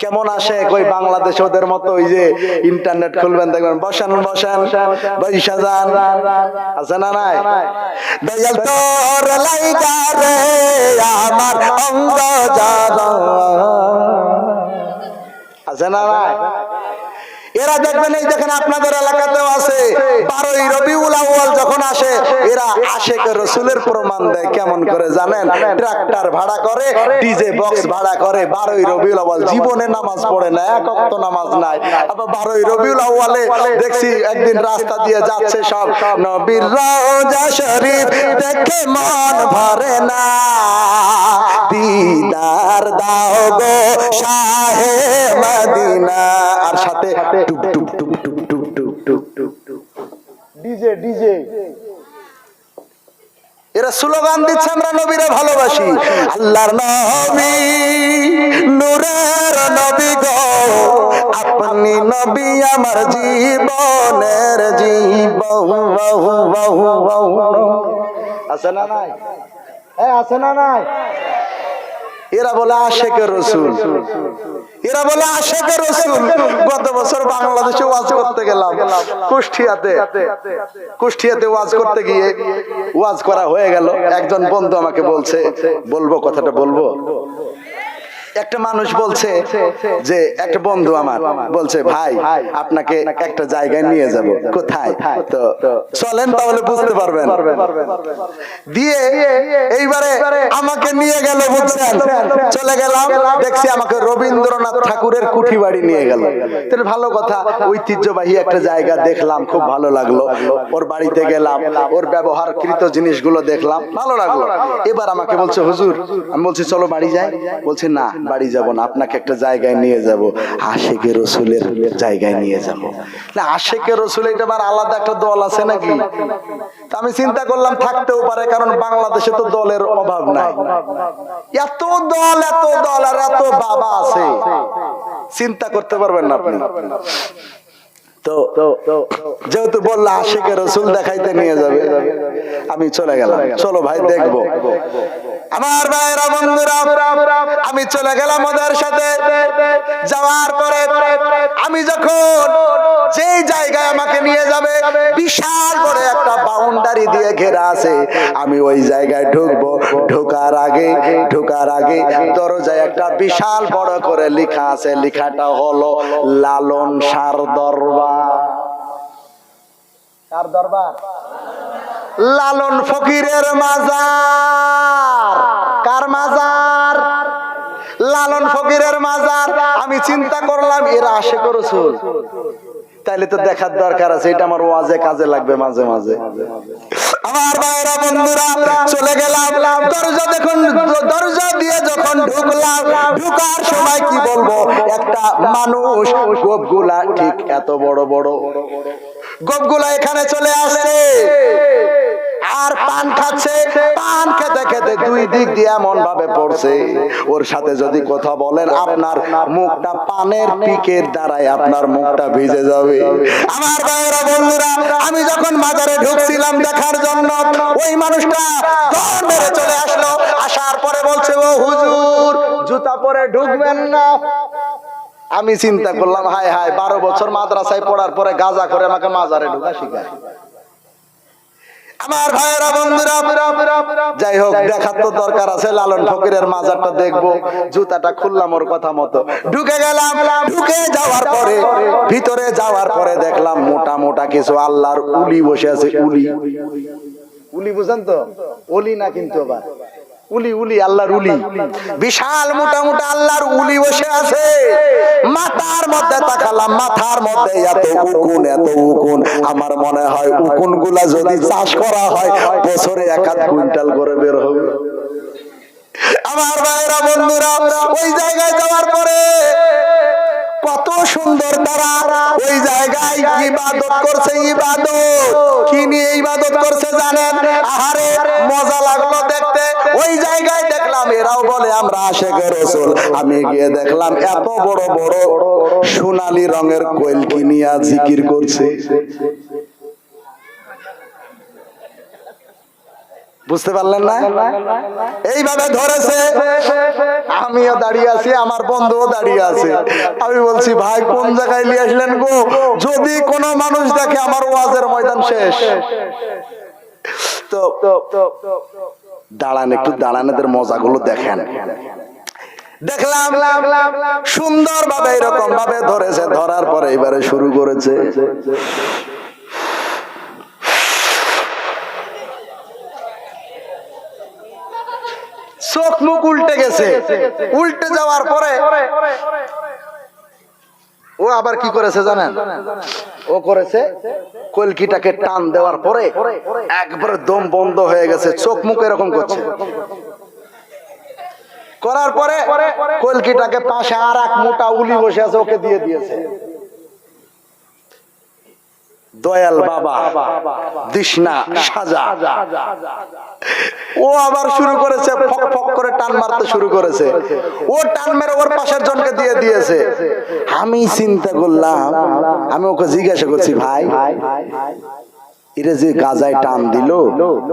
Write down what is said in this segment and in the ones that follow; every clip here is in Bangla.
কেমন আসে কই বাংলাদেশ ওদের মতো ওই যে ইন্টারনেট খুলবেন দেখবেন বসেন বসেন বৈশা যান আছে না নাই দয়াল তোর লাইগা রে আমার অঙ্গ জানা আছে না নাই এরা দেখবেন এই দেখেন আপনাদের এলাকাতেও আছে 12ই রবিউল আউয়াল যখন আসে এরা আশিক রাসূলের প্রমাণ দেয় কেমন করে জানেন ট্রাক্টর ভাড়া করে ডিজে বক্স ভাড়া করে 12ই রবিউল আউয়াল জীবনে নামাজ পড়ে না এক ওয়াক্ত নামাজ নাই আবার 12ই রবিউল আউয়ালে দেখছি একদিন রাস্তা দিয়ে যাচ্ছে সব নবীর রওজা শরীফ দেখে মন ভরে না দিদার দাও গো শাহে মদিনা আর সাথে টুক টুক টুক টুক টুক টুক টুক টুক টুক ডিজে ডিজে এরা স্লোগান দিচ্ছে আমরা নবীরে ভালোবাসি আল্লাহর নবী নূরের নবী গো আপনি নবী আমার জীবনের জীবন আছে না নাই আছে না নাই এরা বলে আশিকের রাসূল এরা বলে আশিকের রাসূল গত বছর বাংলাদেশে ওয়াজ করতে গেলাম কুষ্টিয়াতে ওয়াজ করতে গিয়ে ওয়াজ করা হয়ে গেল একজন বন্ধু আমাকে বলছে বলবো কথাটা বলবো একটা মানুষ বলছে যে একটা বন্ধু আমার বলছে ভাই আপনাকে একটা জায়গায় নিয়ে যাব কোথায় তো চলেন তাহলে বুঝতে পারবেন দিয়ে এইবারে আমাকে নিয়ে গেল বুঝছেন চলে গেলাম দেখছি আমাকে রবীন্দ্রনাথ ঠাকুরের কুঠি বাড়ি নিয়ে গেল তাহলে ভালো কথা ঐতিহ্যবাহী একটা জায়গা দেখলাম খুব ভালো লাগলো ওর বাড়িতে গেলাম ওর ব্যবহারকৃত জিনিসগুলো দেখলাম ভালো লাগলো এবার আমাকে বলছে হুজুর আমি বলছি চলো বাড়ি যাই বলছে না বাড়ি যাব না আপনাকে একটা জায়গায় নিয়ে যাব আশিকে রাসূলের জায়গায় নিয়ে যাব না আশিকে রাসূল এটা আবার আলাদা একটা দল আছে নাকি তা আমি চিন্তা করলাম থাকতেও পারে কারণ বাংলাদেশে তো দলের অভাব নাই এত দল আর এত বাবা আছে চিন্তা করতে পারবেন না আপনি তো যেহেতু বললো আশিকে রাসূল দেখাইতে নিয়ে যাবে আমি চলে গেলাম চলো ভাই দেখবো আমার ভাইরা বন্ধুরা আমি চলে গেলাম ওদের সাথে যাওয়ার পরে আমি যখন যেই জায়গায় আমাকে নিয়ে যাবে বিশাল বড় একটা বাউন্ডারি দিয়ে ঘেরা আছে আমি ওই জায়গায় ঢুকবো ঢোকার আগে দরজায় একটা বিশাল বড় করে লেখা আছে লেখাটা হলো লালন শাহ দরবার কার দরবার লালন ফকিরের মাজার কার মাজার লালন ফকিরের মাজার আমি চিন্তা করলাম এরা আশিক রাসূল তাইলে তো দেখার দরকার আছে এটা আমার ওয়াজে কাজে লাগবে মাঝে মাঝে আমার ভাইরা বন্ধুরা চলে গেলাম দরজা দিয়ে যখন ঢুকলাম ঢুকার সময় কি বলবো একটা মানুষ গোপগুলা ঠিক এত বড় বড় গোপগুলা এখানে চলে আসছে আর পান খাচ্ছে পান খেতে খেতে দুই দিক দিয়ে এমন ভাবে পড়ছে ওর সাথে যদি কথা বলেন আপনার মুখটা পানের পিকের দ্বারাই আপনার মুখটা ভিজে যাবে আমার ভাইরা বন্ধুরা আমি যখন মাজারে ঢুকছিলাম দেখার জন্য ওই মানুষটা দৌড় মেরে চলে আসলো আসার পরে বলছে ও হুজুর জুতা পরে ঢুকবেন না আমি চিন্তা করলাম হায় হায় 12 বছর মাদ্রাসায় পড়ার পরে গাঁজা করে আমাকে মাজারে ঢোকা শিখায় আমার ভাইয়েরা বন্ধুরা যাই হোক দেখার তো দরকার আছে লালন ফকিরের মাজারটা দেখবো জুতাটা খুললাম ওর কথা মতো ঢুকে গেলাম ঢুকে যাওয়ার পরে ভিতরে যাওয়ার পরে দেখলাম মোটা মোটা কিছু আল্লাহর উলি বসে আছে উলি বুঝেন তো ওলি না কিন্তু আবার উলি আল্লাহর উলি বিশাল মোটা মোটা আল্লাহর উলি বসে আছে মাথার মধ্যে তাকালাম মাথার মধ্যে এত উকুন আমার মনে হয় উকুন গুলা যদি চাষ করা হয় বছরে 1-1 কুইন্টাল করে বের হবে আমার ভাইরা বন্ধুরা ওই জায়গায় যাওয়ার পরে কত সুন্দর তারা ওই জায়গায় ইবাদত করছে ইবাদত কি নিয়ে ইবাদত করছে জানেন আহারে মজা লাগলো দেখতে ওই জায়গায় দেখলাম এরাও বলে আমরা আশিক রাসূল আমি গিয়ে দেখলাম এত বড় বড় সোনালী রঙের কোয়েল কিনিয়া জিকির করছে বুঝতে পারলেন না? এইভাবে ধরেছে, আমিও দাঁড়িয়ে আছি, আমার বন্ধুও দাঁড়িয়ে আছে। আমি বলছি ভাই কোন জায়গায় নিয়ে আসলেন গো, যদি কোনো মানুষ দেখে আমার ওয়াজের ময়দান শেষ। তো দাঁড়ান, একটু দাঁড়ান, এদের মজাগুলো দেখেন। দেখলাম সুন্দর ভাবে এরকম ভাবে ধরেছে, ধরার পরে এবারে শুরু করেছে চোখ মুখ উল্টে গেছে। উল্টে যাওয়ার পরে ও আবার কি করেছে জানেন? ও করেছে কলকিটাকে টান দেওয়ার পরে একবারে দম বন্ধ হয়ে গেছে, চোখ মুখ এরকম করছে। করার পরে কলকিটাকে পাশে আর এক মোটা উলি বসে আছে, ওকে দিয়ে দিয়েছে। দয়াল বাবা দিশনা সাজা। ও আবার শুরু করেছে, ফক ফক করে টান মারতে শুরু করেছে। ও টান মেরে ওর পাশের জনকে দিয়ে দিয়েছে। আমি চিন্তা করলাম, আমি ওকে জিজ্ঞাসা করছি ভাই এরা যে গাজায় টান দিল,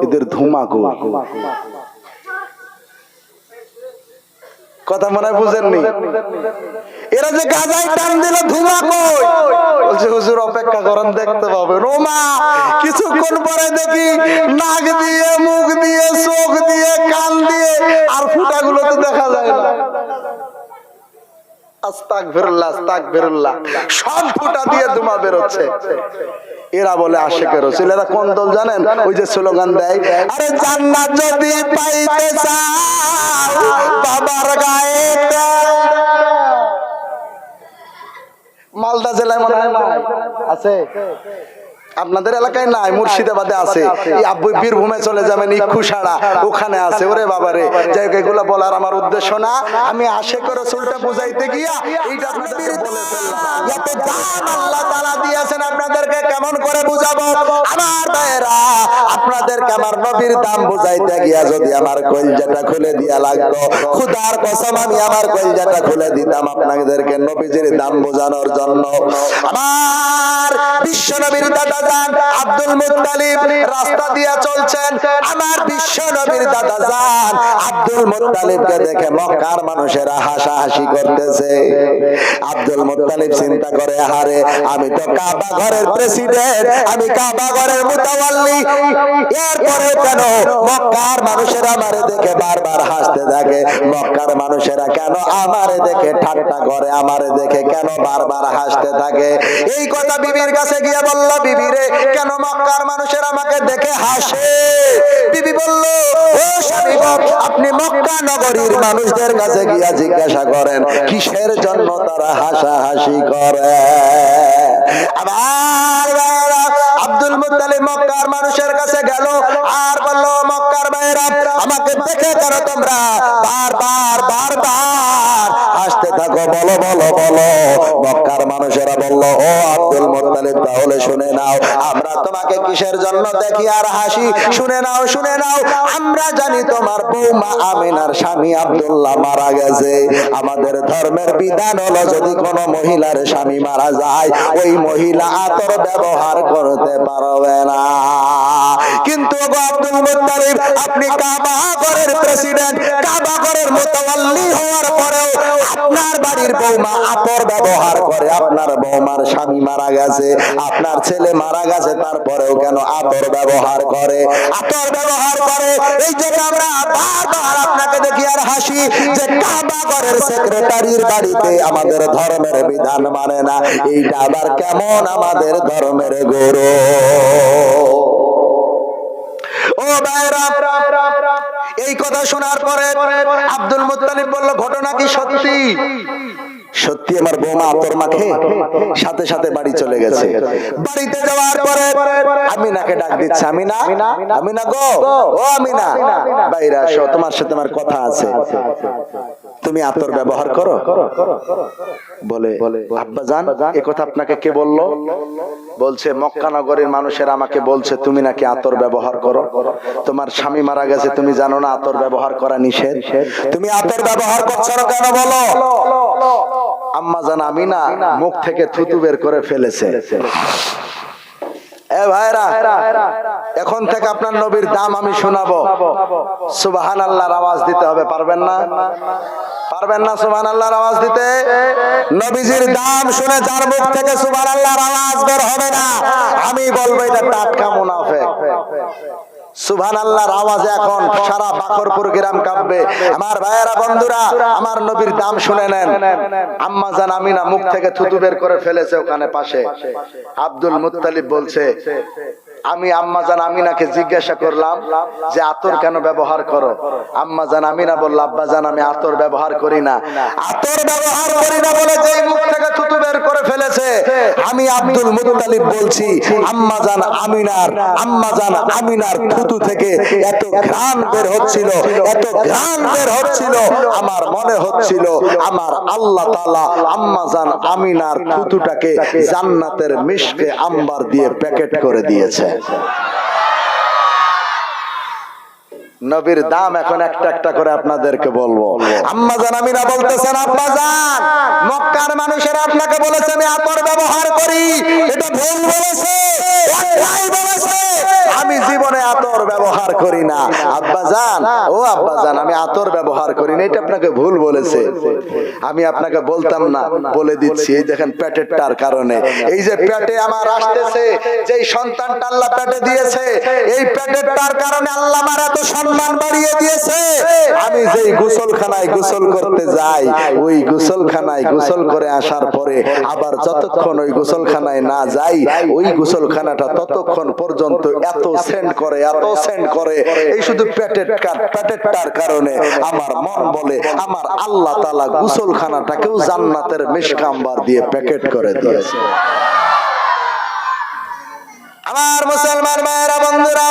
এদের ধুমাকো কথা মনে হয় বুঝেননি? এরা যে গাজায় টান দিল ধুমা কই? বলছে হুজুর অপেক্ষা করেন দেখতে পাবেন। ও মা, কিছুক্ষণ পরে দেখি নাক দিয়ে, মুখ দিয়ে, চোখ দিয়ে, কান দিয়ে, আর ফুটাগুলো তো দেখা যায় না। আস্তাগফিরুল্লাহ, আস্তাগফিরুল্লাহ, সব ফুটা দিয়ে ধুমা বেরোচ্ছে। এরা বলে আশিকের রাসূল। এরা কোন দল জানেন? ওই যে স্লোগান দেয়, আরে জান্নাত যদি পাইতে চাও বাবার গায়ে দাও। মালদা জেলায় মনে হয় আছে, আপনাদের এলাকায় নাই, মুর্শিদাবাদে আছে। বীরভূমে চলে যাবেন, ইক্ষুসাড়া, ওখানে আছে। ওরে বাবারে, যাই হোক এগুলা বলার আমার উদ্দেশ্য না। আমি আশিকের রাসূলটা বুঝাইতে গিয়া এইটা আপনাদের বলে ফেললাম। এত দাম আল্লাহ তাআলা দিয়েছেন, আপনাদেরকে কেমন করে বুঝাবো আমার ভাইরা? আপনাদেরকে আমার নবীর দাম বুঝাইতে গিয়া যদি আমার কলিজাটা খুলে দিয়া লাগতো, খোদার কসম আমি আমার কলিজাটা খুলে দিতাম আপনাদেরকে নবীজির দাম বোঝানোর জন্য। আমার বিশ্ব নবীর দাদা আব্দুল মুত্তালিব রাস্তা দিয়ে চলছেন। আমার বিশ্ব নবীর দাদা জান আব্দুল মুত্তালিবকে দেখে মক্কার মানুষেরা হাসাহাসি করতেছে। আব্দুল মুত্তালিব চিন্তা করে, আরে আমি তো কাবা ঘরের প্রেসিডেন্ট, আমি কাবা ঘরের মুতাওয়াল্লি, এরপরে কেন মক্কার মানুষেরা আমারে দেখে বারবার হাসতে থাকে? মক্কার মানুষেরা কেন আমারে দেখে ঠাট্টা করে? আমারে দেখে কেন বারবার হাসতে থাকে? এই কথা বিবির কাছে গিয়ে বলল, বিবি রে, কেন মক্কার মানুষেরা আমাকে দেখে হাসে? বিবি বলল, ও স্বামী গো, আপনি মক্কা নগরীর মানুষদের কাছে গিয়া জিজ্ঞাসা করেন কিসের জন্য তারা হাসাহাসি করে। আবার আব্দুল মুত্তালিব মক্কার মানুষের কাছে গেল আর বলল, মক্কার ভাইরা আমাকে দেখে কেন তোমরা বারবার বারবার হাসতে থাকো? বলো বলো বলো। মক্কার মানুষেরা বলল, ও আব্দুল মুত্তালিব, তাহলে শুনে নাও, আমরা তোমাকে কিসের জন্য দেখি আর হাসি। শুনে নাও, শুনে নাও, আমরা জানি তোমার বৌমা আমিনার স্বামী আব্দুল্লাহ মারা গেছে। আমাদের ধর্মের বিধান হলো যদি কোনো মহিলার স্বামী মারা যায়, ওই মহিলা আতর ব্যবহার করতে পারবে না। কিন্তু আব্দুল মুত্তালিব, আপনি কাবা ঘরের প্রেসিডেন্ট, কাবা ঘরের মুতাওয়াল্লি হওয়ার পরেও আপনার বাড়ির বৌমা আতর ব্যবহার করে। আপনার বৌমার স্বামী মারা গেছে, আপনার ছেলে মারা গেছে, তারপরেও কেন আতর ব্যবহার করে? আতর ব্যবহার করে এই যে আমরা বারবার আপনাকে দেখি আর হাসি যে কাবা ঘরের সেক্রেটারির বাড়িতে আমাদের ধর্মের বিধান মানে না। এইটা আবার কেমন আমাদের ধর্মের গৌরব? ও ভাইরা, এই কথা শোনার পরে আব্দুল মুত্তালিব বলল, ঘটনা কি সত্যি? সত্যি আমার বৌমা আতর মাখে। সাথে সাথে বাড়ি চলে গেছে। বাড়িতে যাওয়ার পরে আমিনাকে ডাক দিচ্ছে, আমিনা, আমিনা গো, ও আমিনা, বাইরে আসো, তোমার সাথে আমার কথা আছে। তুমি আতর ব্যবহার করো? বলে, আব্বা জান, এ কথা আপনাকে কে বললো? বলছে মক্কা নগরীর মানুষেরা আমাকে বলছে তুমি নাকি আতর ব্যবহার করো। তোমার স্বামী মারা গেছে, তুমি জানো না আতর ব্যবহার করা নিষেধ? তুমি আতর ব্যবহার করছো না কেন বলো? আম্মা জান আমিনা মুখ থেকে থুতু বের করে ফেলেছে। এ ভাইরা, এখন থেকে আপনার নবীর দাম আমি শোনাবো। সুবহানাল্লাহর আওয়াজ দিতে হবে। পারবেন না? পারবেন না সুবহানাল্লাহর আওয়াজ দিতে? নবীজির দাম শুনে যার মুখ থেকে সুবহানাল্লাহর আওয়াজ বের হবে না, আমি বলবো এটা টাটকা মুনাফিক। সুবহানাল্লাহর আওয়াজে এখন সারা বাখরপুর গ্রাম কাঁপবে। আমার ভাইয়েরা, বন্ধুরা, আমার নবীর দাম শুনে নেন। আম্মা জান আমিনা মুখ থেকে থুতু বের করে ফেলেছে ওখানে পাশে। আব্দুল মুত্তালিব বলছে, আমি আম্মা জান আমিনাকে জিজ্ঞাসা করলাম যে আতর কেন ব্যবহার করো? আম্মা জান আমিনা বলল, আব্বা জান আমি আতর ব্যবহার করি না। আতর ব্যবহার করি না বলে যেই মুখ থেকে থুতু বের করে ফেলেছে, আমি আব্দুল মুত্তালিব বলছি আম্মা জান আমিনার থুতু থেকে এত ঘ্রাণ বের হচ্ছিল, এত ঘ্রাণ বের হচ্ছিল, আমার মনে হচ্ছিল আমার আল্লাহ তাআলা আম্মা জান আমিনার থুতুটাকে জান্নাতের মিশকে আম্বার দিয়ে প্যাকেট করে দিয়েছে। নবীর দাম এখন একটা একটা করে আপনাদেরকে বলবো। আম্মা জান আমিনা বলতেছেন, আব্বা জান মক্কার মানুষেরা আপনাকে বলেছে আমি আতর ব্যবহার করি, এটা ভুল বলেছে, একলাই বলেছে, আমি জীবনে আতর ব্যবহার করি না। আব্বা জান, ও আব্বা জান, আমি আতর ব্যবহার করি না, এটা আপনাকে ভুল বলেছে। আমি আপনাকে বলতাম না, বলে দিচ্ছি। এই দেখেন পেটেরটার কারণে, এই যে পেটে আমার আসতেছে, যেই সন্তানটা আল্লাহ পেটে দিয়েছে, এই পেটেরটার কারণে আল্লাহ আমার এত সম্মান বাড়িয়ে দিয়েছে। আমি যেই গোসলখানায় গোসল করতে যাই, ওই গোসলখানায় গোসল করে আসার পরে আবার যতক্ষণ ওই গোসলখানায় না যাই, ওই গোসলখানাটা ততক্ষণ পর্যন্ত এত সেন্ড করে, এত সেন্ড করে। এই শুধু পেটেরটার কারণে আমার মন বলে আমার আল্লাহ তাআলা গোসলখানাটাকেও জান্নাতের মিশকাম্বার দিয়ে প্যাকেট করে দিয়েছে। আমার মুসলমান ভাইয়েরা, বন্ধুরা,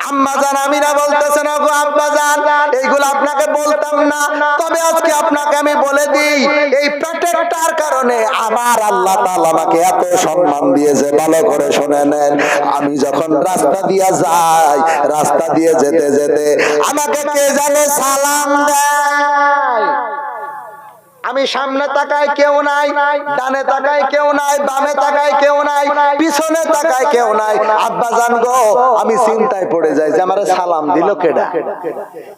আম্মা জান আমিনা বলতেছেন, ওগো আব্বা জান এইগুলো আপনাকে বলতাম না, তবে আজকে আপনাকে আমি বলে দিই, এই পেটেরটার কারণে আমার আল্লাহ তাআলা আমাকে এত সম্মান দিয়েছে। ভালো করে শুনে নেন, আমি যখন রাস্তা দিয়ে যাই, রাস্তা দিয়ে যেতে যেতে আমাকে কে জানে সালাম দেয়। আমি সামনে তাকাই কেউ নাই, ডানে তাকাই কেউ নাই, বামে তাকাই কেউ নাই, পিছনে তাকাই কেউ নাই। আব্বা জান গো, আমি চিন্তায় পড়ে যাই যে আমারে সালাম দিল কেডা?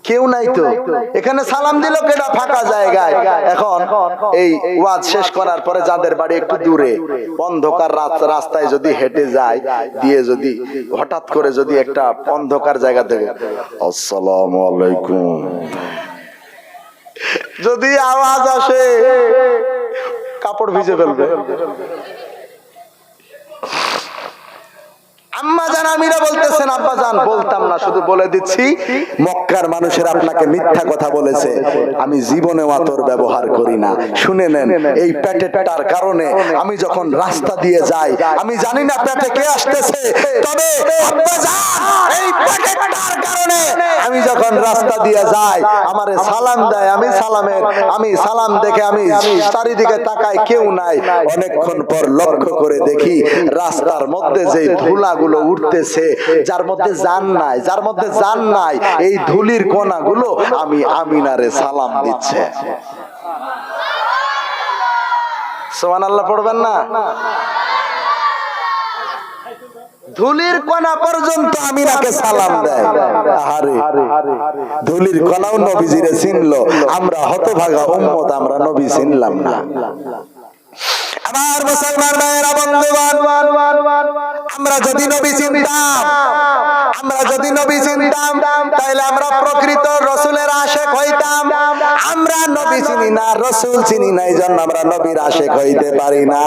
কেউ নাই তো, এখানে সালাম দিল কেডা ফাঁকা জায়গায়? এখন এই ওয়াজ শেষ করার পরে যাদের বাড়ি একটু দূরে, অন্ধকার রাস্তায় যদি হেঁটে যায় দিয়ে, যদি হঠাৎ করে যদি একটা অন্ধকার জায়গা থেকে আসসালামু আলাইকুম যদি আওয়াজ আসে, কাপড় ভিজে ফেলবে। আম্মা জান আমিনা বলতেছেন, আব্বা জান বলতাম না, শুধু বলে দিচ্ছি, মক্কার মানুষের আপনাকে মিথ্যা কথা বলেছে, আমি জীবনে আতর ব্যবহার করি না। শুনে নেন, এই পেটেরটার কারণে আমি যখন রাস্তা দিয়ে যাই, আমি জানি না পেটে কে আসতেছে, তবে আব্বা জান এই পেটেরটার কারণে আমি যখন রাস্তা দিয়ে যাই, আমারে সালাম দেয়, আমি সালাম দেখে আমি চারিদিকে তাকাই, কেউ নাই। অনেকক্ষণ পর লক্ষ্য করে দেখি রাস্তার মধ্যে যে ধুলাগুলো উঠতেছে, যার মধ্যে জান নাই, এই ধুলির কণাগুলো আমি আমিনারে সালাম দিচ্ছে। সুবহানাল্লাহ পড়বেন না? ধুলির কণা পর্যন্ত আমিনাকে সালাম দেয়। আরে ধুলির কণাও নবীজিরে চিনলো, আমরা হতভাগা উম্মত, আমরা নবী চিনলাম না। আমার মুসলমান ভাইয়েরা, বন্ধুগণ, আমরা যদি নবী চিনতাম, তাহলে আমরা প্রকৃত রাসূলের আশিক হইতাম। আমরা নবী চিনি না, রাসূল চিনি না, এইজন্য আমরা নবীর আশিক হইতে পারি না।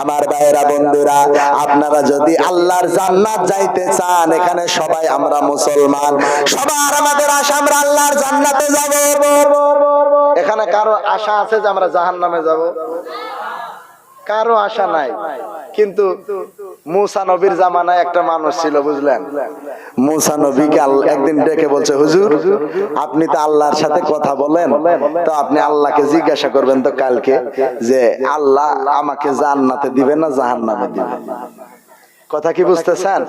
আমার ভাইয়েরা, বন্ধুরা, আপনারা যদি আল্লাহর জান্নাত যাইতে চান, এখানে সবাই আমরা মুসলমান, সবার আমাদের আশা আমরা আল্লাহর জান্নাতে যাব। এখানে কারো আশা আছে যে আমরা জাহান্নামে যাব? কারো আশা নাই। কিন্তু মুসা নবীর জামানায় একটা মানুষ ছিল, বুঝলেন? মুসা নবীকে একদিন ডেকে বলছে, হুজুর আপনি তো আল্লাহর সাথে কথা বলেন, তো আপনি আল্লাহকে জিজ্ঞাসা করবেন তো কালকে যে আল্লাহ আমাকে জান্নাতে দিবেন না জাহান্নামে দিবেন। কথা কি বুঝতেছেন?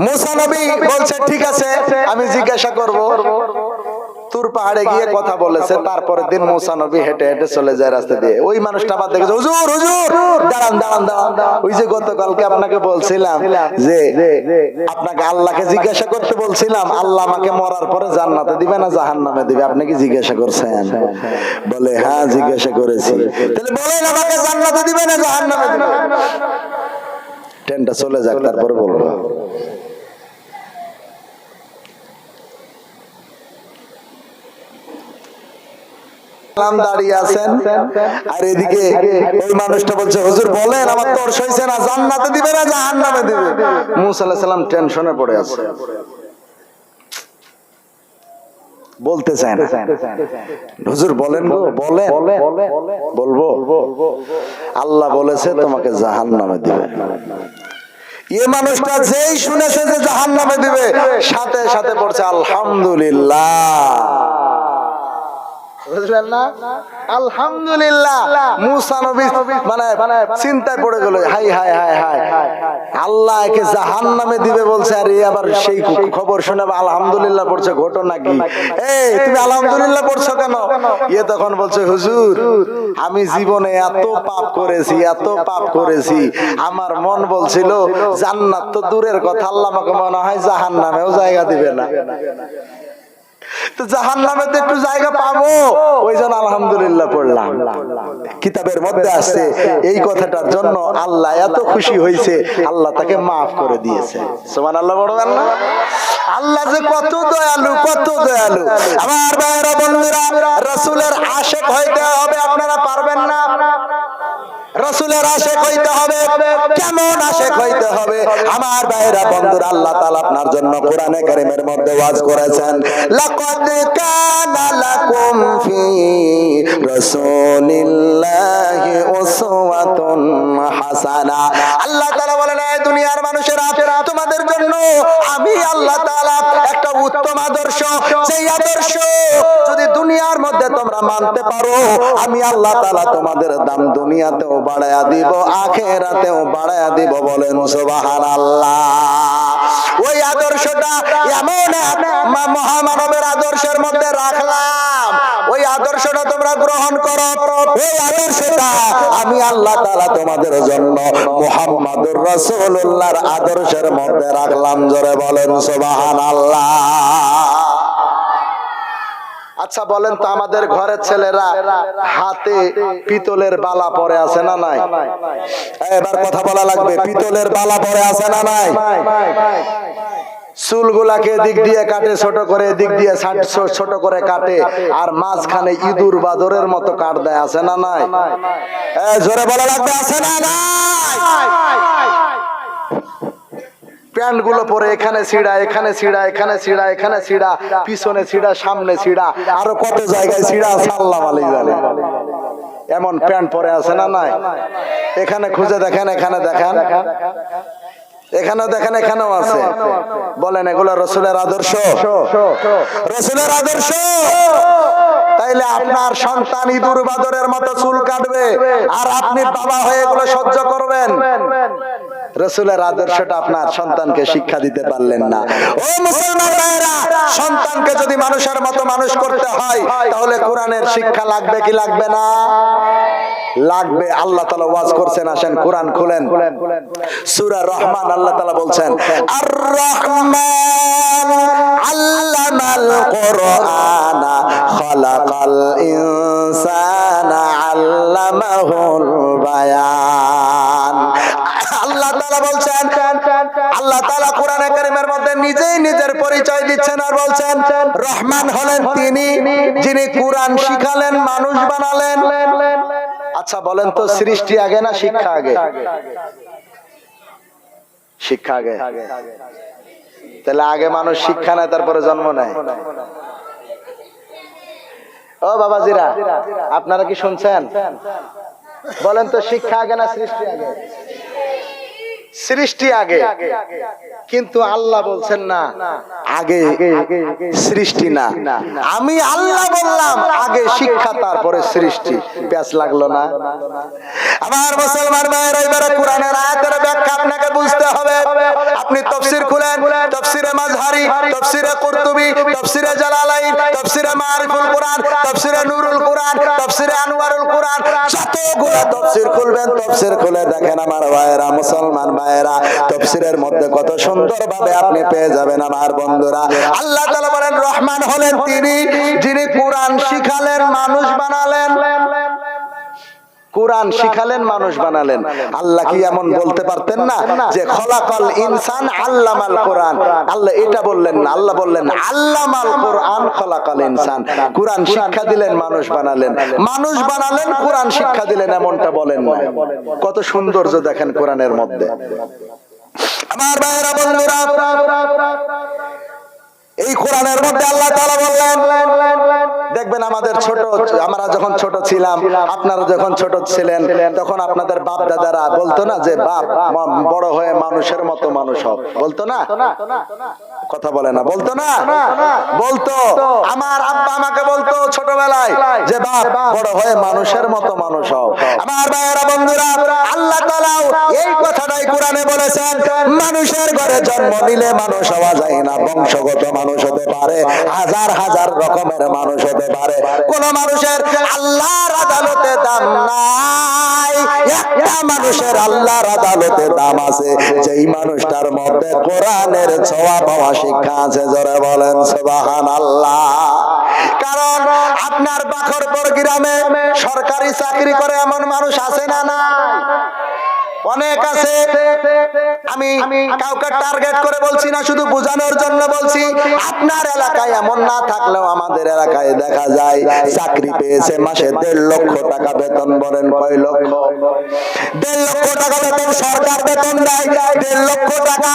মুসা নবী বলছে ঠিক আছে, আমি জিজ্ঞাসা করব। তুর পাহাড়ে গিয়ে কথা বলেছে, তারপরে দিন মুসা নবী হেঁটে হেঁটে চলে যায় রাস্তা দিয়ে। ওই মানুষটা আবার দেখেছে, হুজুর হুজুর দাঁড়ান দাঁড়ান দাঁড়ান, ওই যে গতকালকে আপনাকে বলছিলাম যে আপনাকে আল্লাহকে জিজ্ঞাসা করতে বলছিলাম, আল্লাহ আমাকে মরার পরে জান্নাতে দিবে না জাহান্নামে দিবে, আপনি কি জিজ্ঞাসা করছেন? বলে হ্যাঁ জিজ্ঞাসা করেছি। তাহলে বলেন আমাকে জান্নাতে দিবে না জাহান্নামে দিবে? ট্রেনটা চলে যাক তারপরে বলবো। দাঁড়িয়ে আছেন আর এদিকে ওই মানুষটা বলছে, হুজুর বলেন আমার তর্স হইছে না, জান্নাতে দিবে না জাহান্নামে দিবে? মুসা আলাইহিস সালাম টেনশনে পড়ে আছে, বলতে চায় না। হুজুর বলেন গো, বলেন। বলবো, আল্লাহ বলেছে তোমাকে জাহান্নামে দিবে। এই মানুষটা যেই শুনেছে যে জাহান্নামে দিবে, সাথে সাথে পড়ছে আলহামদুলিল্লাহ। বুঝলেন না? আলহামদুলিল্লাহ। মুসা নবী মানে চিন্তায় পড়ে গেল, হাই হাই হাই হাই, আল্লাহ একে জাহান্নামে দিবে বলছে, আর এই আবার সেই খবর শুনে আলহামদুলিল্লাহ পড়ছে। ঘটনা কি? এই তুমি আলহামদুলিল্লাহ পড়ছো কেন? ইয়ে তখন বলছে, হুজুর আমি জীবনে এত পাপ করেছি, এত পাপ করেছি, আমার মন বলছিল জান্নাত তো দূরের কথা, আল্লাহ আমাকে মনে হয় জাহান্নামেও জায়গা দিবে না, তো জাহান্নামে তো একটু জায়গা পাবো, ওই জন্য আলহামদুলিল্লাহ পড়লাম। কিতাবের মধ্যে আছে এই কথাটার জন্য আল্লাহ এত খুশি হয়েছে, আল্লাহ তাকে মাফ করে দিয়েছে। সুবহানাল্লাহ, বড় আল্লাহ। আল্লাহ যে কত দয়ালু, কত দয়ালু। আমার ভাইয়েরা বন্ধুরা, রাসূলের আশিক হইতে হবে, আপনারা পারবেন না। রাসূলের আশিক হইতে হবে। কেমন আশিক হইতে হবে? আমার ভাইয়েরা বন্ধুরা, আল্লাহ তাআলা আপনার জন্য কোরআনে কারীমের মধ্যে ওয়াজ করেছেন, লাকাদ কানা লাকুম ফি রাসূলিল্লাহি উসওয়াতুন হাসানাহ। আল্লাহ তাআলা বলেন, এই দুনিয়ার মানুষেরা, তোমাদের জন্য আমি আল্লাহ তাআলা একটা উত্তম আদর্শ, সেই আদর্শ যদি দুনিয়ার মধ্যে তোমরা মানতে পারো, আমি আল্লাহ তাআলা তোমাদের দাম দুনিয়াতেও বাড়ায়া দিব, আখিরাতেও বাড়ায়া দিব। বলেন সুবহানাল্লাহ। ওই আদর্শটা এমন মহামানবের আদর্শের মধ্যে রাখলাম, ওই আদর্শটা তোমরা গ্রহণ করো। ওই আদর্শটা আমি আল্লাহ তাআলা তোমাদের জন্য মুহাম্মদুর রাসূলুল্লাহর আদর্শের মধ্যে রাখলাম। জোরে বলেন সুবহানাল্লাহ। আচ্ছা বলেন তো, আমাদের ঘরের ছেলেরা হাতে পিতলের বালা পরে আছে না নাই? এবার কথা বলা লাগবে, পিতলের বালা পরে আছে না নাই? চুলগুলাকে দিক দিয়ে কাটে ছোট করে, দিক দিয়ে ছোট করে কাটে, আর মাঝখানে ইঁদুর বাদরের মতো কাট দেয়, আছে না নাই? জোরে বলা লাগবে, আছে না নাই? প্যান্ট গুলো পরে এখানে ছিড়া, এখানে ছিড়া, এখানে ছিড়া, এখানে ছিড়া, পিছনে ছিড়া, সামনে ছিড়া, আরো কত জায়গায় ছিড়া, আল্লাহ মালিক জানে। এমন প্যান্ট পরে আছে না নাই? এখানে খুঁজে দেখেন, এখানে দেখেন, এখানেও দেখেন, এখানেও আছে। বলেন এগুলো রাসূলের আদর্শ? রাসূলের আদর্শ? তাইলে আপনার সন্তান ইঁদুর বাদরের মতো চুল কাটবে, আর আপনি বাবা হয়ে এগুলো সহ্য করবেন? রাসূলের আদর্শটা আপনার সন্তানকে শিক্ষা দিতে পারলেন না। ও মুসলমান ভাইরা, সন্তানকে যদি মানুষের মতো মানুষ করতে হয়, তাহলে কোরআনের শিক্ষা লাগবে কি লাগবে না? লাগবে। আল্লাহ তাআলা ওয়াজ করছেন, আসেন কোরআন খুলেন, সূরা রহমান। আল্লাহ তাআলা বলছেন, আর রহমান আল্লামাল কুরআনা খালাকাল ইনসানা আল্লামাহুল বায়ান। আল্লাহ তাআলা বলছেন, আল্লাহ তাআলা কোরআনে কারীমের মধ্যে নিজেই নিজের পরিচয় দিচ্ছেন আর বলছেন, রহমান হলেন তিনি যিনি কোরআন শিখালেন, মানুষ বানালেন। আচ্ছা বলেন তো, সৃষ্টি আগে না শিক্ষা আগে? শিক্ষা আগে। তাহলে আগে মানুষ শিক্ষা নেয়, তারপরে জন্ম নেয়। ও বাবাজিরা, আপনারা কি শুনছেন? বলেন তো, শিক্ষা আগে না সৃষ্টি আগে? সৃষ্টি আগে। কিন্তু আল্লাহ বলছেন না, আগে সৃষ্টি না, আমি আল্লাহ বললাম আগে শিক্ষা তারপরে সৃষ্টি। প্যাচ লাগলো না? আমার মুসলমান ভাইরা, এবারে কোরআনের আয়াতের ব্যাখ্যা আপনাকে বুঝতে হবে। আপনি তাফসীর খুলেন, তাফসীরে মাযহারি, তাফসীরে কুরতুবী, তাফসীরে জালালাইন, তাফসীরে মারিফুল কোরআন, তাফসীরে নুরুল কোরআন, তাফসীরে আনওয়ারুল কোরআন, যতগুলো তাফসীর খুলবেন, তাফসীর খুলে দেখেন আমার ভাইরা, মুসলমান ভাইরা, তাফসীরের মধ্যে কত সুন্দরভাবে আপনি পেয়ে যাবেন আমার বন্ধুরা। আল্লাহ তাআলা বলেন রহমান হলেন তিনি যিনি কোরআন শিখালেন, মানুষ বানালেন। কোরআন শিখালেন, মানুষ বানালেন। আল্লাহ কি এমন বলতে পারতেন না যে খলাকাল ইনসান আল্লামাল কোরআন? আল্লাহ এটা বললেন না, আল্লাহ বললেন আল্লামাল কোরআন খলাকাল ইনসান। কোরআন শিক্ষা দিলেন, মানুষ বানালেন, মানুষ বানালেন, কোরআন শিক্ষা দিলেন, এমনটা বলেন না। কত সৌন্দর্য দেখেন কোরআনের মধ্যে আমার ভাইরা, বন্ধুরা। এই কোরআনের মধ্যে আল্লাহ তাআলা বললেন, দেখবেন আমাদের আমরা যখন ছোট ছিলাম, আপনারা যখন ছোট ছিলেন, তখন আপনাদের বাপ দাদারা বলতো না যে বাপ বড় হয়ে মানুষের মতো মানুষ হও, বলতো না? কথা বলে না, বলতো না? বলতো। আমার আব্বা আমাকে বলতো ছোটবেলায় যে বাপ বড় হয়ে মানুষের মতো মানুষ হও। আমার ভাইয়েরা, বন্ধুরা, আল্লাহ তাআলা এই কথাটাই কোরআনে বলেছেন। মানুষের ঘরে জন্ম নিলে মানুষ হওয়া যায় না, বংশগত মানুষ হতে পারে, হাজার হাজার রকমের মানুষ হতে পারে। কোন মানুষের আল্লাহর আদালতে দাম নাই, একটা মানুষের আল্লাহর আদালতে দাম আছে, যেই মানুষটার মধ্যে কোরআনের ছোঁয়া পাওয়া শিক্ষা আছে। জোরে বলেন সুবহানাল্লাহ। কারণ আপনার বাখরপুর গ্রামে সরকারি চাকরি করে এমন মানুষ আছে না? না, অনেক আছে। আমি কাউকে টার্গেট করে বলছি না, শুধু বোঝানোর জন্য বলছি। আপনার এলাকায় এমন না থাকলেও আমাদের এলাকায় দেখা যায় চাকরি পেয়েছে, মাসে 1.5 লক্ষ টাকা বেতন। বলেন কয় লক্ষ? 1.5 লক্ষ টাকা বেতন সরকার বেতন দেয়। 1.5 লক্ষ টাকা।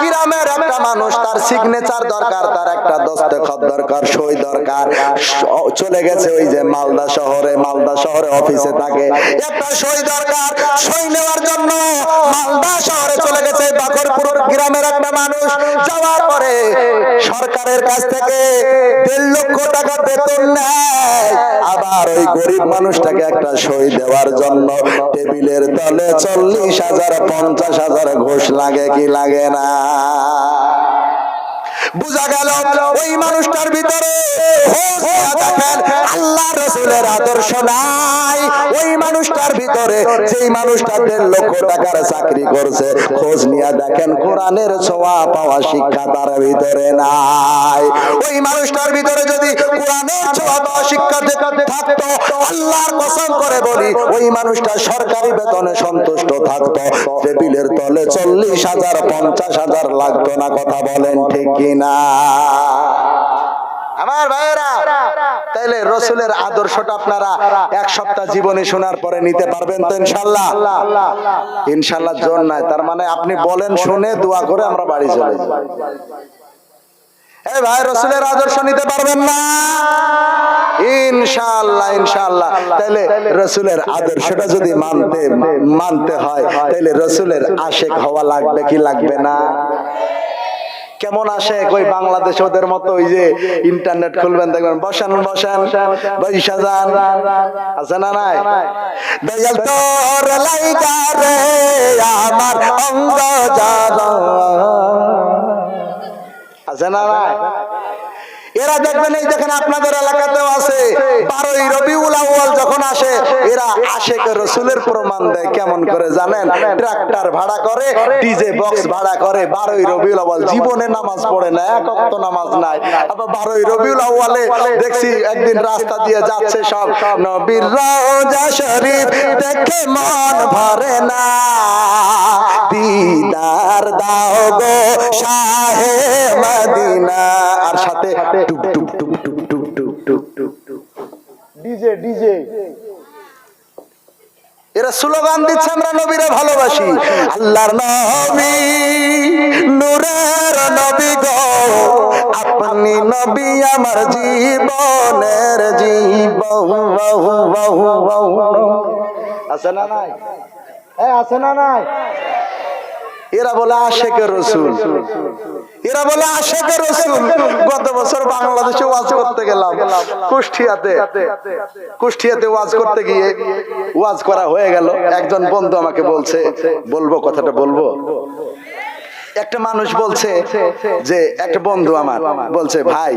গ্রামের একটা মানুষ, তার সিগনেচার দরকার, তার একটা দস্তখত দরকার, সই দরকার। চলে গেছে ওই যে মালদা শহরে অফিসে থাকে, একটা সই দরকার, সই নেওয়ার জন্য মালদা শহরে চলে গেছে। বাকরপুর গ্রামের একটা মানুষ যাওয়ার পরে সরকারের কাছ থেকে 1.5 লক্ষ টাকা বেতন নেয়, আবার ওই গরিব মানুষটাকে একটা সই দেওয়ার জন্য টেবিলের তলে 40,000 50,000 ঘুষ লাগে কি লাগে না? বুঝা গেল ওই মানুষটার ভিতরে দেখেন আল্লাহ রাসূলের আদর্শ নাই। ওই মানুষটার ভিতরে, যেই মানুষটা 1.5 লক্ষ টাকার চাকরি করছে, খোঁজ নিয়ে দেখেন কোরআনের ছোঁয়া পাওয়া শিক্ষা তার ভিতরে নাই। ওই মানুষটার ভিতরে যদি কোরআনের ছোঁয়া পাওয়া শিক্ষা থাকতো, আল্লাহর কসম করে বলি ওই মানুষটা সরকারি বেতনে সন্তুষ্ট থাকতো, টেবিলের তলে 40,000 50,000 লাগতো না। কথা বলেন ঠিক কিনা আমার ভাইয়েরা? তাইলে রাসূলের আদর্শটা আপনারা এক সপ্তাহ জীবনে শোনার পরে নিতে পারবেন তো ইনশাআল্লাহ? ইনশাআল্লাহ জোর নাই, তার মানে আপনি বলেন, শুনে দোয়া করে আমরা বাড়ি চলে যাব। এই ভাই, রাসূলের আদর্শ নিতে পারবেন না? ইনশাআল্লাহ, ইনশাআল্লাহ। তাইলে রাসূলের আদর্শটা যদি মানতে হয়, তাইলে রাসূলের আশিক হওয়া লাগবে কি লাগবে না? কেমন আসে ওই বাংলাদেশ ওদের মতো ওই যে ইন্টারনেট খুলবেন, দেখবেন বসান বৈশা যান, আছে না নাই? দয়াল তোর লাইগা রে আমার অঙ্গ জানা, আছে না নাই? এরা দেখবেন, এই দেখেন আপনাদের এলাকাতেও আছে, 12ই রবিউল আউয়াল যখন আসে, এরা আশিকে রাসূলের প্রমাণ দেয়। কেমন করে জানেন? ট্রাক্টর ভাড়া করে, ডিজে বক্স ভাড়া করে। 12ই রবিউল আউয়াল জীবনে নামাজ পড়ে না, এক ওয়াক্ত নামাজ নাই। আবার 12ই রবিউল আউয়ালে দেখছি একদিন রাস্তা দিয়ে যাচ্ছে সব, নবীর রওজা শরীফ দেখে মন ভরে না, দিদার দাও গো শাহে মদিনা। আর সাথে টুক টুক টুক টুক টুক টুক টুক টুক টুক ডিজে। এরা স্লোগান দিচ্ছে আমরা নবীরে ভালোবাসি। আল্লাহর নবী নূরের নবী গো, আপনি নবী আমার জীবনের জীবন। আছে না নাই? আছে না নাই? এরা বলে আশেকে রসুল, এরা বলে আশেকে রসুল। গত বছর বাংলাদেশে ওয়াজ করতে গেলাম, কুষ্টিয়াতে ওয়াজ করতে গিয়ে ওয়াজ করা হয়ে গেল। একজন বন্ধু আমাকে বলছে, বলবো কথাটা বলবো। একটা মানুষ বলছে যে, একটা বন্ধু আমার বলছে, ভাই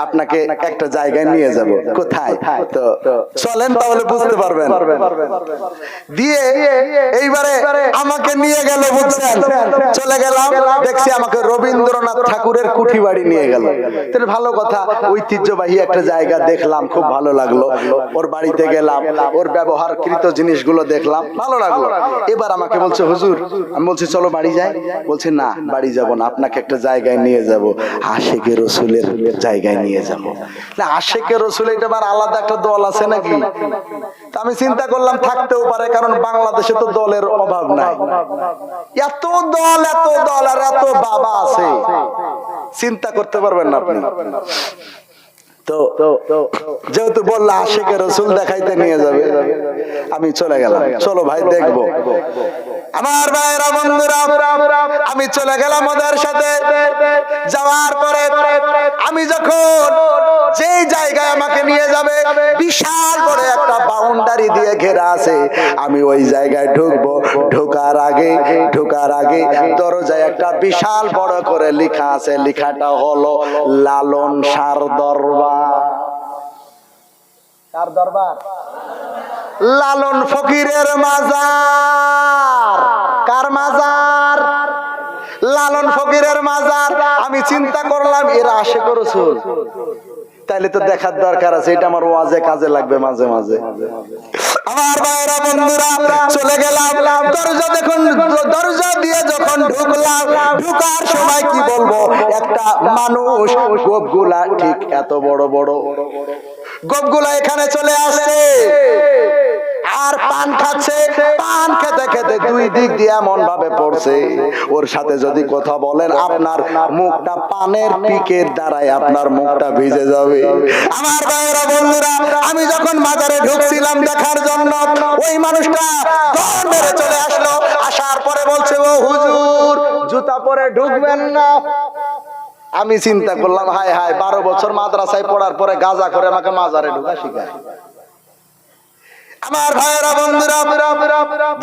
আপনাকে একটা জায়গায় নিয়ে যাব। কোথায়? তো চলেন তাহলে বুঝতে পারবেন। দিয়ে এইবারে আমাকে নিয়ে গেল, বুঝছেন। চলে গেলাম, দেখছি আমাকে রবীন্দ্রনাথ ঠাকুরের কুঠি বাড়ি নিয়ে গেল। তাহলে ভালো কথা, ঐতিহ্যবাহী একটা জায়গা দেখলাম, খুব ভালো লাগলো। ওর বাড়িতে গেলাম, ওর ব্যবহারকৃত জিনিসগুলো দেখলাম, ভালো লাগলো। এবার আমাকে বলছে, হুজুর, আমি বলছি চলো বাড়ি যাই। বলছে না, বাড়ি যাব না, আপনাকে একটা জায়গায় নিয়ে যাব, আশেকে রসুলের জায়গায় নিয়ে যাব। না, আশেকে রসুল এটা আবার আলাদা একটা দল আছে নাকি? আমি চিন্তা করলাম থাকতেও পারে, কারণ বাংলাদেশে তো দলের অভাব নাই। এত দল, এত দল আর এত বাবা আছে, চিন্তা করতে পারবেন না আপনি। তো যেহেতু বললা আশেকে রসুল দেখাইতে নিয়ে যাবে, আমি চলে গেলাম। চলো ভাই দেখবো। আমার ভাইরা বন্ধুরা, আমি চলে গেলাম ওদের সাথে। যাওয়ার পরে আমি যখন যেই জায়গায় আমাকে নিয়ে যাবে, বিশাল বড় একটা বাউন্ডারি দিয়ে ঘেরা আছে। আমি ওই জায়গায় ঢুকবো। ঢোকার আগে দরজায় একটা বিশাল বড় করে লেখা আছে। লেখাটা হলো লালন শাহ দরবার। কার দরবার? লালন ফকিরের মাজার। কার মাজার? লালন ফকিরের মাজার। আমি চিন্তা করলাম এরা আশেকে রসুল, তাইলে তো দেখার দরকার আছে, এটা আমার ওয়াজে কাজে লাগবে মাঝে মাঝে। আমার ভাইরা বন্ধুরা, চলে গেলাম। দরজা দিয়ে যখন ঢুকলাম, ঢুকার সময় কি বলবো, একটা মানুষ, গোপগুলা ঠিক এত বড় বড় গোপগুলা এখানে চলে আসছে আর পান খাচ্ছে। পান খেতে খেতে দুই দিক দিয়ে এমন ভাবে পড়ছে, ওর সাথে যদি কথা বলেন আপনার মুখটা পানের পিকের দ্বারাই আপনার মুখটা ভিজে যাবে। আমার ভাইয়েরা বন্ধুরা, আমি যখন মাজারে ঢুকছিলাম দেখার জন্য, ওই মানুষটা দৌড় মেরে চলে আসলো। আসার পরে বলছে, ও হুজুর, জুতা পরে ঢুকবেন না। আমি চিন্তা করলাম, হায় হায়, 12 বছর মাদ্রাসায় পড়ার পরে গাঁজা করে আমাকে মাজারে ঢুকা শিখায়। আমার ভাইয়েরা বন্ধুরা,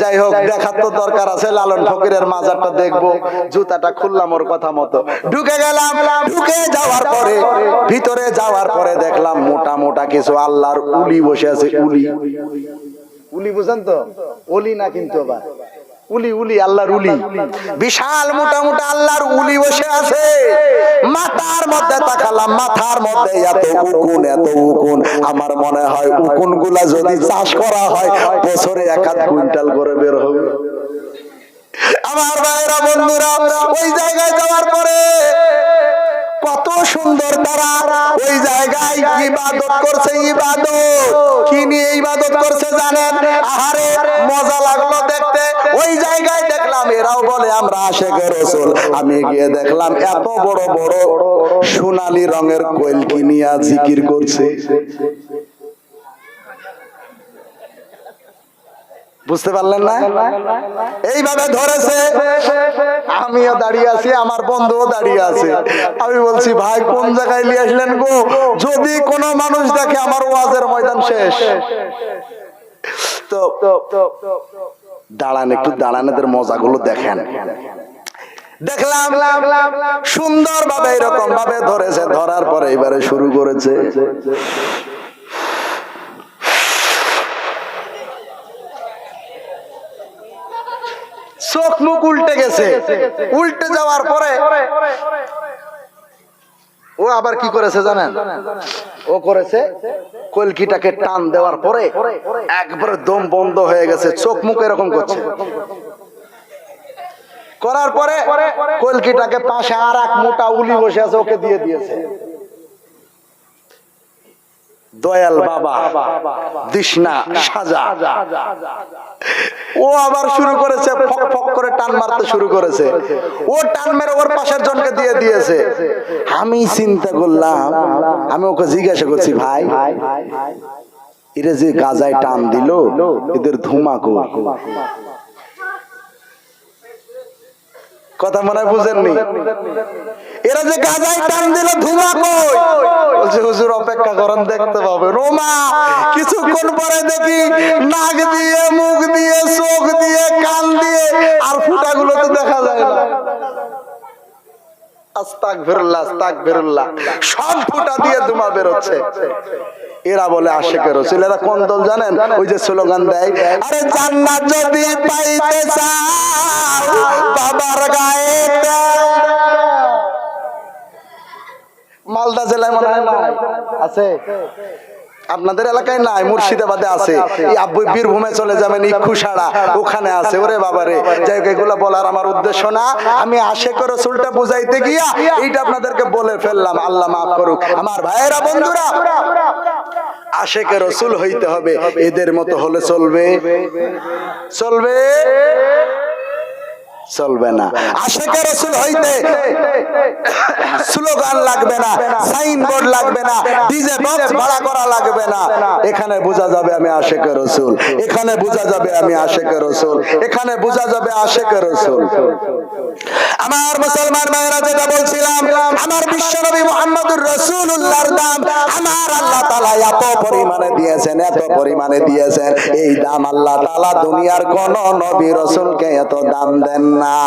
যাই হোক, দেখার তো দরকার আছে। লালন ফকিরের মাজারটা দেখবো। জুতাটা খুললাম ওর কথা মতো, ঢুকে গেলাম। ঢুকে যাওয়ার পরে, ভিতরে যাওয়ার পরে দেখলাম মোটা মোটা কিছু আল্লাহর উলি বসে আছে। উলি বুঝেন তো? ওলি না কিন্তু, আবার উলি, আল্লাহর উলি। বিশাল মোটা মোটা আল্লাহর উলি বসে আছে। মাথার মধ্যে তাকালাম, মাথার মধ্যে এত উকুন। আমার মনে হয় উকুন গুলা যদি চাষ করা হয়, বছরে 1-1 কুইন্টাল করে বের হবে। আমার ভাইরা বন্ধুরা, ওই জায়গায় যাওয়ার পরে কত সুন্দর তারা ওই জায়গায় ইবাদত করছে। ইবাদত কি নিয়ে ইবাদত করছে জানেন? আহারে মজা লাগলো দেখতে। ওই জায়গায় দেখলাম এরাও বলে আমরা আশেকে রসুল। আমি গিয়ে দেখলাম এত বড় বড় সোনালী রঙের কলকি নিয়ে জিকির করছে। বুঝতে পারলেন না? এইভাবে ধরেছে। আমিও দাঁড়িয়ে আছি, আমার বন্ধুও দাঁড়িয়ে আছে। আমি বলছি, ভাই কোন জায়গায় নিয়ে আসলেন গো? যদি কোনো মানুষ দেখে আমার ওয়াজের ময়দান শেষ। তো দাঁড়ান, একটু দাঁড়ান, এদের মজাগুলো দেখেন। দেখলাম সুন্দর ভাবে এরকম ভাবে ধরেছে। ধরার পরে এবারে শুরু করেছে, চোখ মুখ উল্টে গেছে। উল্টে যাওয়ার পরে ও আবার কি করেছে জানেন? ও করেছে কলকিটাকে টান দেওয়ার পরে একবারে দম বন্ধ হয়ে গেছে, চোখ মুখ এরকম করছে। করার পরে কলকিটাকে পাশে আর এক মোটা উলি বসে আছে, ওকে দিয়ে দিয়েছে। দয়াল বাবা দিশনা সাজা। ও আবার শুরু করেছে, ফক ফক করে টান মারতে শুরু করেছে। ও টান মেরে ওর পাশের জনকে দিয়ে দিয়েছে। আমি চিন্তা করলাম, আমি ওকে জিজ্ঞাসা করছি, ভাই এরা যে গাজায় টান দিল, এদের ধুমাকো। কথা মনে হয় বুঝেননি। এরা যে গাজায় টান দিল ধুমা কই, বলছে হুজুর অপেক্ষা করেন দেখতে পাবেন। ওমা কিছুক্ষণ পরে দেখি নাক দিয়ে, মুখ দিয়ে, চোখ দিয়ে, কান দিয়ে, আর ফুটাগুলো তো দেখা যায় না। আস্তাগফিরুল্লাহ আস্তাগফিরুল্লাহ, সব ফুটা দিয়ে ধুমা বের হচ্ছে। এরা বলে আশিকে রাসূল। এরা কোন দল জানেন? ওই যে স্লোগান দেয়, আরে জান্নাত যদি পাইতে চাও বাবার গায়ে দাও। মালদা জেলায় মনে হয় নাই, আছে আপনাদের এলাকায় নাই, মুর্শিদাবাদে আছে। এই আব্বু বীরভূমে চলে যাবেন, ইক্ষুসাড়া ওখানে আছে। ওরে বাবারে, যাই হোক এগুলো বলার আমার উদ্দেশ্য না। আমি আশিকে রাসূলটা বুঝাইতে গিয়া এইটা আপনাদেরকে বলে ফেললাম, আল্লাহ মাফ করুক। আমার ভাইয়েরা বন্ধুরা, আশিকে রাসূল হইতে হবে। এদের মতো হলে চলবে? চলবে? চলবে না। আশিকে রাসূল হইতে স্লোগান লাগবে না, সাইনবোর্ড লাগবে না, ডিজে বক্স ভাড়া করা লাগবে না। এখানে বোঝা যাবে আমি আশিকে রাসূল, এখানে বোঝা যাবে আমি আশিকে রাসূল, এখানে বোঝা যাবে আশিকে রাসূল। আমার মুসলমান ভাইরা, যেটা বলছিলাম, আমার বিশ্বনবী মুহাম্মদুর রাসূলুল্লাহর দাম আমার আল্লাহ তাআলা এত পরিমাণে দিয়েছেন, এত পরিমাণে দিয়েছেন। এই দাম আল্লাহ তাআলা দুনিয়ার কোন নবী রাসূলকে এত দাম দেন না।